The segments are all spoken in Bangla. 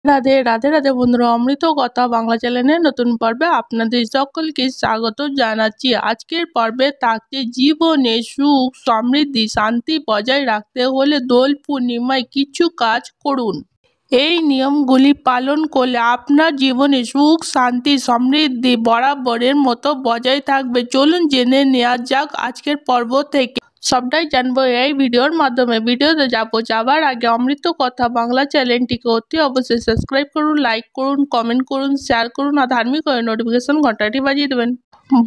রাধে রাধে রাধে বন্ধুরা, অমৃত কথা বাংলা চ্যানেলের নতুন পর্বে আপনাদের সকলকে স্বাগত জানাচ্ছি। আজকের পর্বে থাকছে জীবনে সুখ সমৃদ্ধি শান্তি বজায় রাখতে হলে দোল পূর্ণিমায় কিছু কাজ করুন। এই নিয়মগুলি পালন করলে আপনার জীবনে সুখ শান্তি সমৃদ্ধি বরাবরের মতো বজায় থাকবে। চলুন জেনে নেওয়া যাক আজকের পর্ব থেকে। সবটাই জানবো এই ভিডিওর মাধ্যমে। ভিডিওতে যাবার আগে অমৃত কথা বাংলা চ্যানেলটিকে অতি অবশ্যই সাবস্ক্রাইব করুন, লাইক করুন, কমেন্ট করুন, শেয়ার করুন আর ধার্মিক হয়ে নোটিফিকেশন ঘন্টাটি বাজিয়ে দেবেন।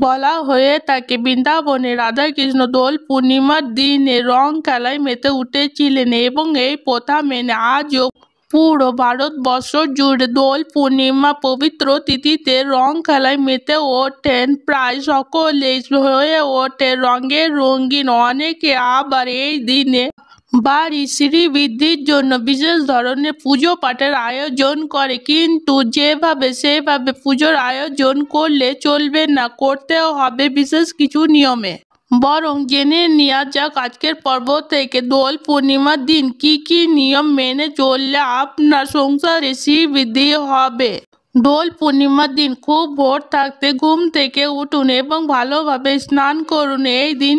বলা হয়ে থাকে বৃন্দাবনে রাধাকৃষ্ণ দোল পূর্ণিমার দিনে রং খেলায় মেতে উঠেছিলেন এবং এই প্রথা মেনে আজও পুরো ভারতবর্ষ জুড়ে দোল পূর্ণিমা পবিত্র তিথিতে রং খেলায় মেতে ওঠেন প্রায় সকলেই, হয়ে ওঠে রঙে রঙিন। অনেকে আবার এই দিনে বাড়ির শ্রীবৃদ্ধির জন্য বিশেষ ধরনের পুজো পাঠের আয়োজন করে, কিন্তু সেভাবে পুজোর আয়োজন করলে চলবে না, করতে হবে বিশেষ কিছু নিয়মে। বরং জেনে নেওয়া যাক আজকের পর্ব থেকে দোল পূর্ণিমার দিন কি কি নিয়ম মেনে চললে আপনার সংসারে শ্রীবৃদ্ধি হবে। দোল পূর্ণিমার দিন খুব ভোর থাকতে ঘুম থেকে উঠুন এবং ভালোভাবে স্নান করুন। এই দিন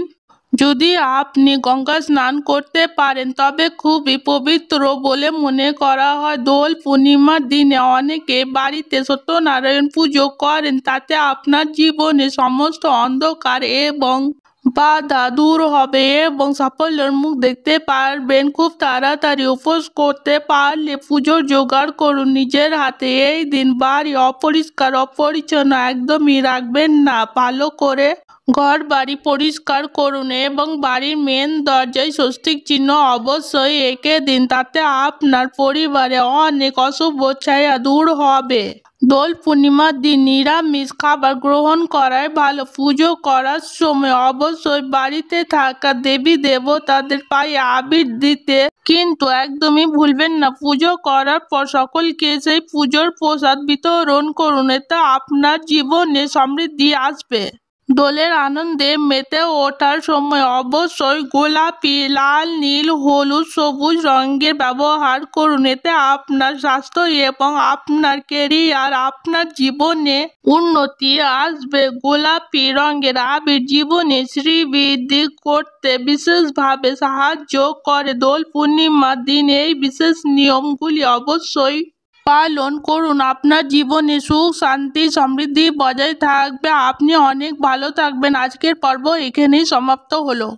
যদি আপনি গঙ্গা স্নান করতে পারেন তবে খুবই পবিত্র বলে মনে করা হয়। দোল পূর্ণিমার দিনে অনেকে বাড়িতে সত্যনারায়ণ পুজো করেন, তাতে আপনার জীবনে সমস্ত অন্ধকার এবং বাধা দূর হবে এবং সাফল্যের মুখ দেখতে পারবেন। খুব তাড়াতাড়ি উপোস করতে পারলে পুজোর জোগাড় করুন নিজের হাতে। এই দিন বাড়ি অপরিষ্কার অপরিচ্ছন্ন একদমই রাখবেন না, ভালো করে ঘর বাড়ি পরিষ্কার করুন এবং বাড়ির মেন দরজায় স্বস্তিক চিহ্ন অবশ্যই এঁকে দিন, তাতে আপনার পরিবারে অনেক অশুভ ছায়া দূর হবে। দোল পূর্ণিমার দিন নিরামিষ খাবার গ্রহণ করাই ভালো। পুজো করার সময় অবশ্যই বাড়িতে থাকা দেবী দেবতাদের পায়ে আবির দিতে কিন্তু একদমই ভুলবেন না। পুজো করার পর সকলকে সেই পুজোর প্রসাদ বিতরণ করুন, এতে আপনার জীবনে সমৃদ্ধি আসবে। দোলের আনন্দে মেতে ওঠার সময় অবশ্যই গোলাপি, লাল, নীল, হলুদ, সবুজ রঙের ব্যবহার করুন, এতে আপনার স্বাস্থ্য এবং আপনার কেরিয়ার, আপনার জীবনে উন্নতি আসবে। গোলাপি রঙের আবির জীবনে শ্রীবৃদ্ধি করতে বিশেষভাবে সাহায্য করে। দোল পূর্ণিমার দিন এই বিশেষ নিয়মগুলি অবশ্যই পালন করুন, আপনার জীবনে সুখ শান্তি সমৃদ্ধি বজায় থাকবে, আপনি অনেক ভালো থাকবেন। আজকের পর্ব এখানেই সমাপ্ত হলো।